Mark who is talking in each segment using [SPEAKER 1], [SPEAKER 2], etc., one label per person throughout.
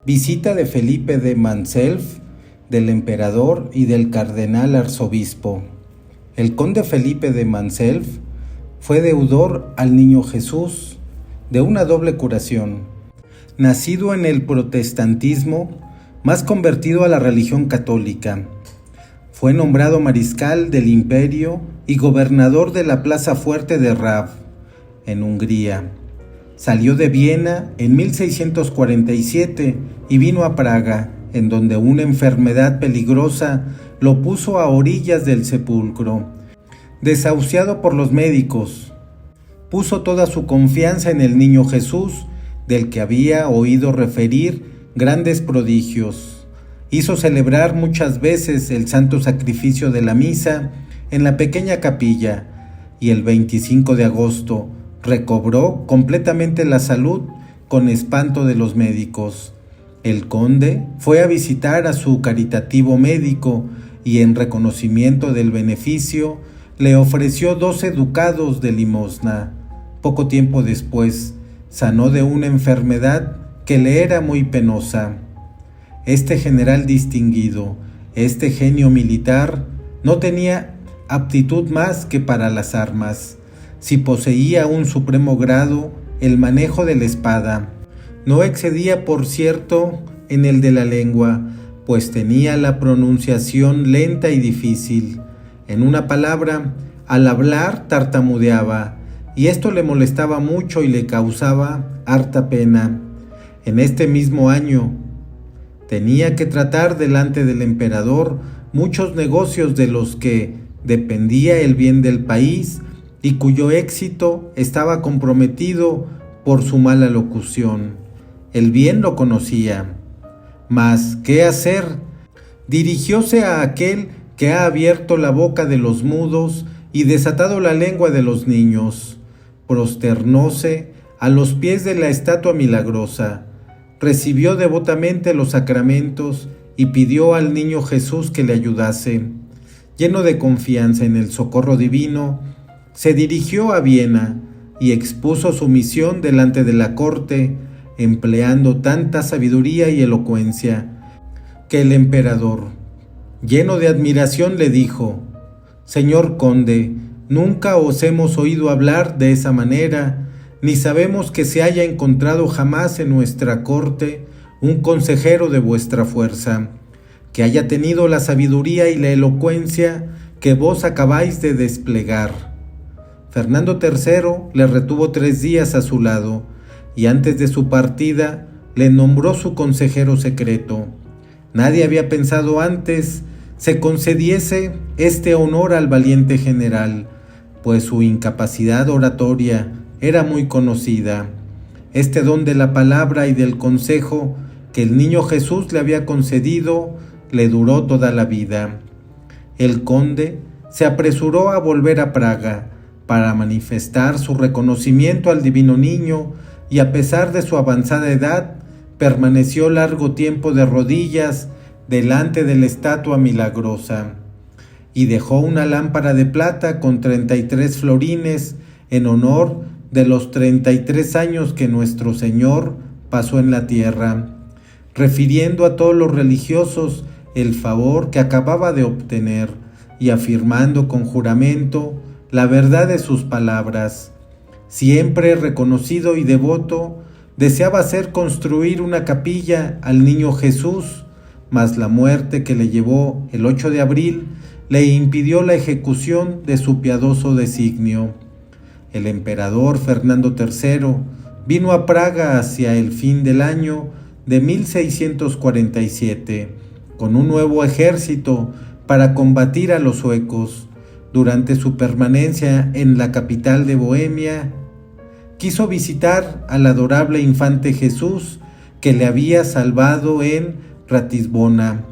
[SPEAKER 1] Visita de Felipe de Manself, del emperador y del cardenal arzobispo. El conde Felipe de Manself fue deudor al niño Jesús de una doble curación. Nacido en el protestantismo, más convertido a la religión católica, fue nombrado mariscal del imperio y gobernador de la plaza fuerte de Rav, en Hungría. Salió de Viena en 1647 y vino a Praga, en donde una enfermedad peligrosa lo puso a orillas del sepulcro. Desahuciado por los médicos, puso toda su confianza en el niño Jesús, del que había oído referir grandes prodigios. Hizo celebrar muchas veces el santo sacrificio de la misa en la pequeña capilla, y el 25 de agosto recobró completamente la salud con espanto de los médicos. El conde fue a visitar a su caritativo médico y en reconocimiento del beneficio le ofreció 12 ducados de limosna. Poco tiempo después sanó de una enfermedad que le era muy penosa. Este general distinguido, este genio militar, no tenía aptitud más que para las armas. Si poseía un supremo grado, el manejo de la espada. No excedía, por cierto, en el de la lengua, pues tenía la pronunciación lenta y difícil. En una palabra, al hablar tartamudeaba, y esto le molestaba mucho y le causaba harta pena. En este mismo año, tenía que tratar delante del emperador muchos negocios de los que dependía el bien del país y cuyo éxito estaba comprometido por su mala locución. El bien lo conocía. Mas, ¿qué hacer? Dirigióse a aquel que ha abierto la boca de los mudos y desatado la lengua de los niños. Prosternóse a los pies de la estatua milagrosa, recibió devotamente los sacramentos y pidió al niño Jesús que le ayudase. Lleno de confianza en el socorro divino, se dirigió a Viena y expuso su misión delante de la corte, empleando tanta sabiduría y elocuencia, que el emperador, lleno de admiración, le dijo: «Señor conde, nunca os hemos oído hablar de esa manera, ni sabemos que se haya encontrado jamás en nuestra corte un consejero de vuestra fuerza, que haya tenido la sabiduría y la elocuencia que vos acabáis de desplegar». Fernando III le retuvo 3 días a su lado, y antes de su partida le nombró su consejero secreto. Nadie había pensado antes se concediese este honor al valiente general, pues su incapacidad oratoria era muy conocida. Este don de la palabra y del consejo que el niño Jesús le había concedido le duró toda la vida. El conde se apresuró a volver a Praga para manifestar su reconocimiento al divino niño, y a pesar de su avanzada edad, permaneció largo tiempo de rodillas delante de la estatua milagrosa, y dejó una lámpara de plata con 33 florines en honor de los 33 años que nuestro Señor pasó en la tierra, refiriendo a todos los religiosos el favor que acababa de obtener y afirmando con juramento la verdad de sus palabras. Siempre reconocido y devoto, deseaba hacer construir una capilla al niño Jesús, mas la muerte que le llevó el 8 de abril le impidió la ejecución de su piadoso designio. El emperador Fernando III vino a Praga hacia el fin del año de 1647 con un nuevo ejército para combatir a los suecos. Durante su permanencia en la capital de Bohemia, quiso visitar al adorable infante Jesús que le había salvado en Ratisbona.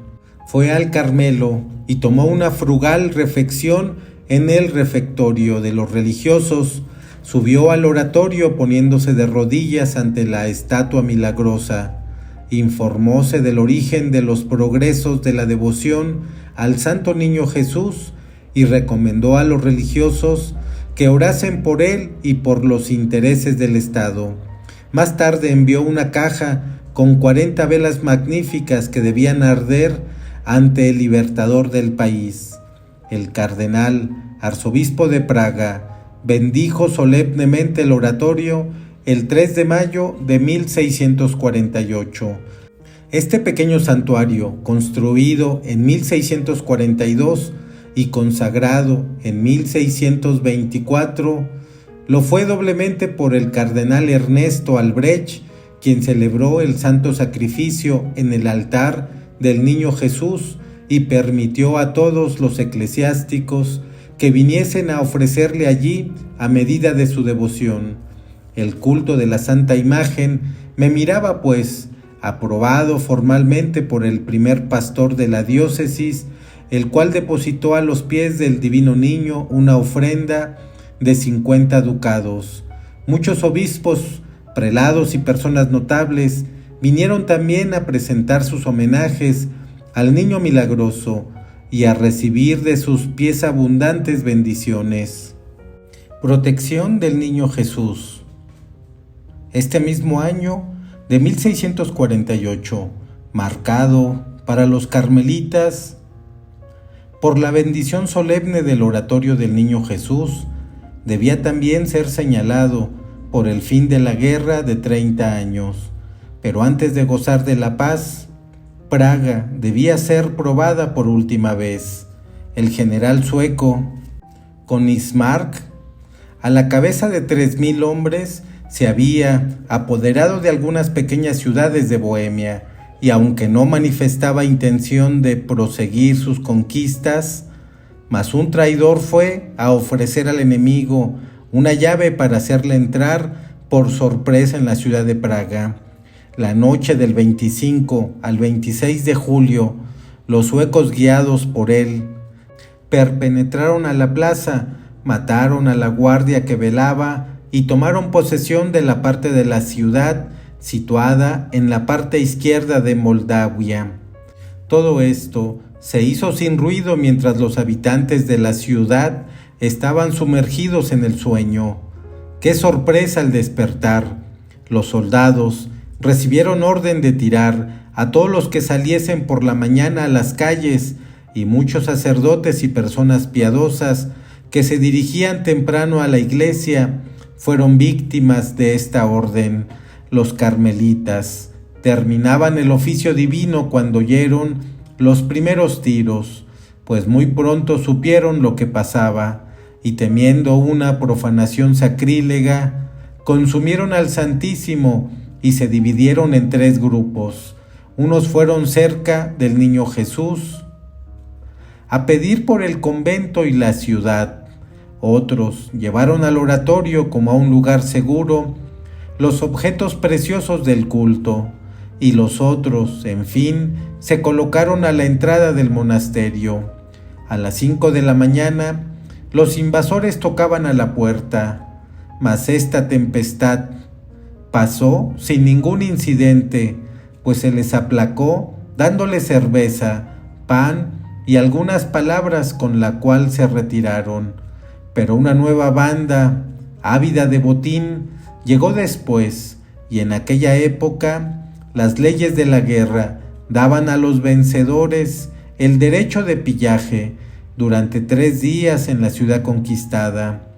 [SPEAKER 1] Fue al Carmelo y tomó una frugal refección en el refectorio de los religiosos. Subió al oratorio poniéndose de rodillas ante la estatua milagrosa. Informóse del origen de los progresos de la devoción al Santo Niño Jesús y recomendó a los religiosos que orasen por él y por los intereses del Estado. Más tarde envió una caja con 40 velas magníficas que debían arder ante el libertador del país. El cardenal arzobispo de Praga bendijo solemnemente el oratorio el 3 de mayo de 1648. Este pequeño santuario, construido en 1642 y consagrado en 1624, lo fue doblemente por el cardenal Ernesto Albrecht, quien celebró el santo sacrificio en el altar del Niño Jesús y permitió a todos los eclesiásticos que viniesen a ofrecerle allí a medida de su devoción. El culto de la Santa Imagen me miraba, pues, aprobado formalmente por el primer pastor de la diócesis, el cual depositó a los pies del Divino Niño una ofrenda de 50 ducados. Muchos obispos, prelados y personas notables vinieron también a presentar sus homenajes al Niño Milagroso y a recibir de sus pies abundantes bendiciones. Protección del Niño Jesús. Este mismo año de 1648, marcado para los carmelitas por la bendición solemne del oratorio del Niño Jesús, debía también ser señalado por el fin de la guerra de 30 años. Pero antes de gozar de la paz, Praga debía ser probada por última vez. El general sueco Königsmark, a la cabeza de 3,000 hombres, se había apoderado de algunas pequeñas ciudades de Bohemia, y aunque no manifestaba intención de proseguir sus conquistas, mas un traidor fue a ofrecer al enemigo una llave para hacerle entrar por sorpresa en la ciudad de Praga. La noche del 25 al 26 de julio, los suecos, guiados por él, penetraron a la plaza, mataron a la guardia que velaba y tomaron posesión de la parte de la ciudad situada en la parte izquierda de Moldavia. Todo esto se hizo sin ruido mientras los habitantes de la ciudad estaban sumergidos en el sueño. ¡Qué sorpresa al despertar! Los soldados recibieron orden de tirar a todos los que saliesen por la mañana a las calles, y muchos sacerdotes y personas piadosas que se dirigían temprano a la iglesia fueron víctimas de esta orden. Los carmelitas terminaban el oficio divino cuando oyeron los primeros tiros, pues muy pronto supieron lo que pasaba, y temiendo una profanación sacrílega, consumieron al Santísimo y se dividieron en 3 grupos. Unos fueron cerca del Niño Jesús a pedir por el convento y la ciudad. Otros llevaron al oratorio como a un lugar seguro los objetos preciosos del culto, y los otros, en fin, se colocaron a la entrada del monasterio. A las 5 de la mañana, los invasores tocaban a la puerta, mas esta tempestad pasó sin ningún incidente, pues se les aplacó dándoles cerveza, pan y algunas palabras, con la cual se retiraron. Pero una nueva banda, ávida de botín, llegó después, y en aquella época las leyes de la guerra daban a los vencedores el derecho de pillaje durante 3 días en la ciudad conquistada.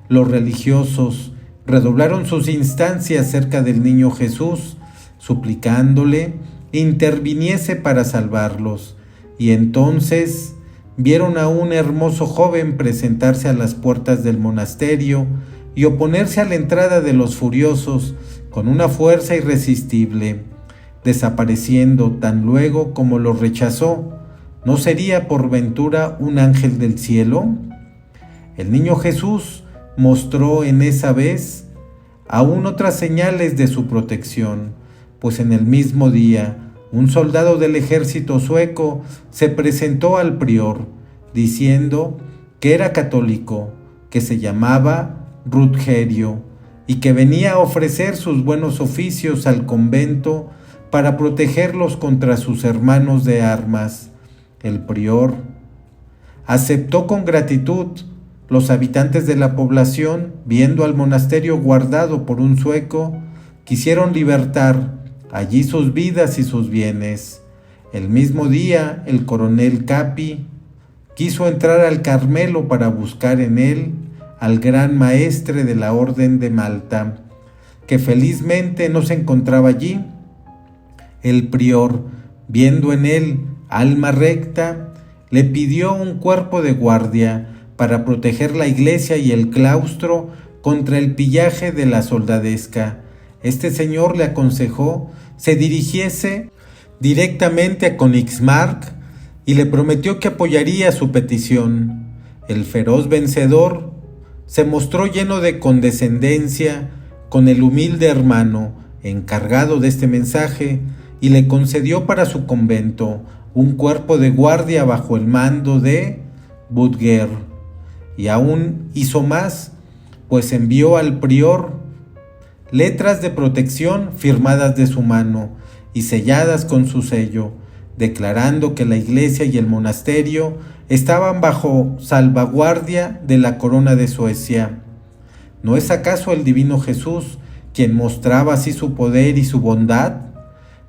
[SPEAKER 1] Los religiosos redoblaron sus instancias cerca del Niño Jesús, suplicándole interviniese para salvarlos, y entonces vieron a un hermoso joven presentarse a las puertas del monasterio y oponerse a la entrada de los furiosos con una fuerza irresistible, desapareciendo tan luego como los rechazó. ¿No sería por ventura un ángel del cielo? El Niño Jesús mostró en esa vez aún otras señales de su protección, pues en el mismo día un soldado del ejército sueco se presentó al prior, diciendo que era católico, que se llamaba Rutgerio, y que venía a ofrecer sus buenos oficios al convento para protegerlos contra sus hermanos de armas. El prior aceptó con gratitud. Los habitantes de la población, viendo al monasterio guardado por un sueco, quisieron libertar allí sus vidas y sus bienes. El mismo día, el coronel Capi quiso entrar al Carmelo para buscar en él al gran maestre de la Orden de Malta, que felizmente no se encontraba allí. El prior, viendo en él alma recta, le pidió un cuerpo de guardia para proteger la iglesia y el claustro contra el pillaje de la soldadesca. Este señor le aconsejó se dirigiese directamente a Königsmarck y le prometió que apoyaría su petición. El feroz vencedor se mostró lleno de condescendencia con el humilde hermano encargado de este mensaje y le concedió para su convento un cuerpo de guardia bajo el mando de Budger. Y aún hizo más, pues envió al prior letras de protección firmadas de su mano y selladas con su sello, declarando que la iglesia y el monasterio estaban bajo salvaguardia de la corona de Suecia. ¿No es acaso el divino Jesús quien mostraba así su poder y su bondad?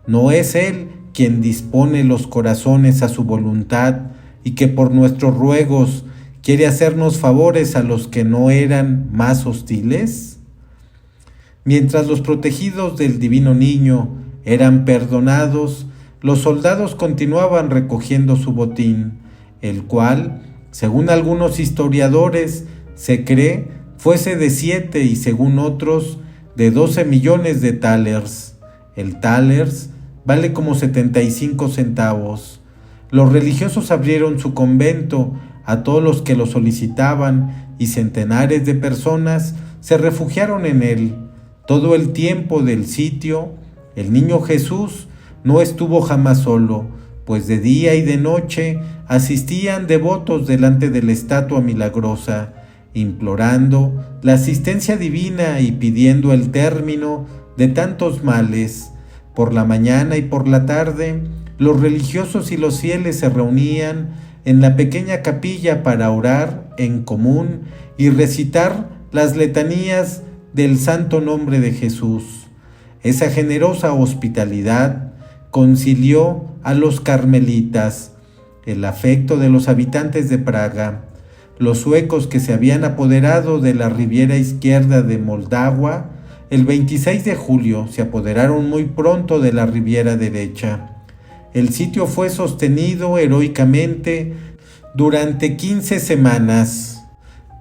[SPEAKER 1] ¿No es Él quien dispone los corazones a su voluntad y que por nuestros ruegos quiere hacernos favores a los que no eran más hostiles? Mientras los protegidos del divino niño eran perdonados, los soldados continuaban recogiendo su botín, el cual, según algunos historiadores, se cree fuese de 7 y según otros de 12 millones de thalers. El thalers vale como 75 centavos. Los religiosos abrieron su convento a todos los que lo solicitaban y centenares de personas se refugiaron en él. Todo el tiempo del sitio, el niño Jesús no estuvo jamás solo, pues de día y de noche asistían devotos delante de la estatua milagrosa, implorando la asistencia divina y pidiendo el término de tantos males. Por la mañana y por la tarde, los religiosos y los fieles se reunían en la pequeña capilla para orar en común y recitar las letanías del santo nombre de Jesús. Esa generosa hospitalidad concilió a los carmelitas, el afecto de los habitantes de Praga. Los suecos que se habían apoderado de la riviera izquierda de Moldavia, el 26 de julio se apoderaron muy pronto de la riviera derecha. El sitio fue sostenido heroicamente durante 15 semanas.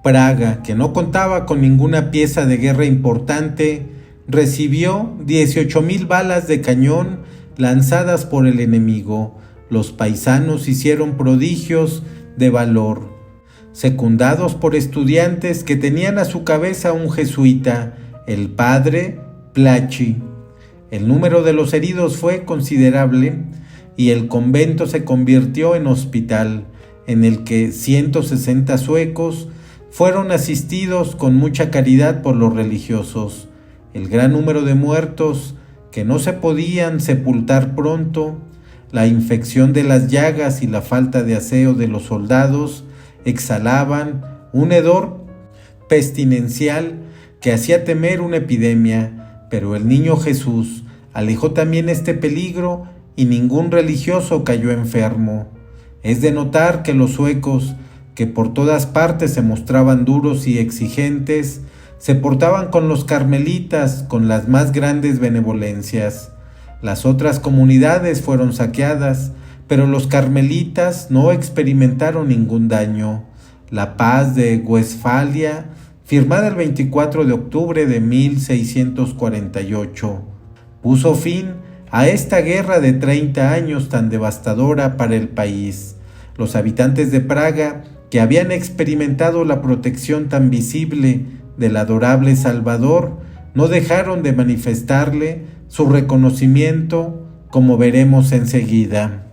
[SPEAKER 1] Praga, que no contaba con ninguna pieza de guerra importante, recibió 18,000 balas de cañón lanzadas por el enemigo. Los paisanos hicieron prodigios de valor, secundados por estudiantes que tenían a su cabeza un jesuita, el padre Plachi. El número de los heridos fue considerable y el convento se convirtió en hospital, en el que 160 suecos fueron asistidos con mucha caridad por los religiosos. El gran número de muertos que no se podían sepultar pronto, la infección de las llagas y la falta de aseo de los soldados exhalaban un hedor pestilencial que hacía temer una epidemia, pero el niño Jesús alejó también este peligro y ningún religioso cayó enfermo. Es de notar que los suecos, que por todas partes se mostraban duros y exigentes, se portaban con los carmelitas con las más grandes benevolencias. Las otras comunidades fueron saqueadas, pero los carmelitas no experimentaron ningún daño. La paz de Westfalia, firmada el 24 de octubre de 1648, puso fin a esta guerra de 30 años tan devastadora para el país. Los habitantes de Praga, que habían experimentado la protección tan visible del adorable Salvador, no dejaron de manifestarle su reconocimiento, como veremos enseguida.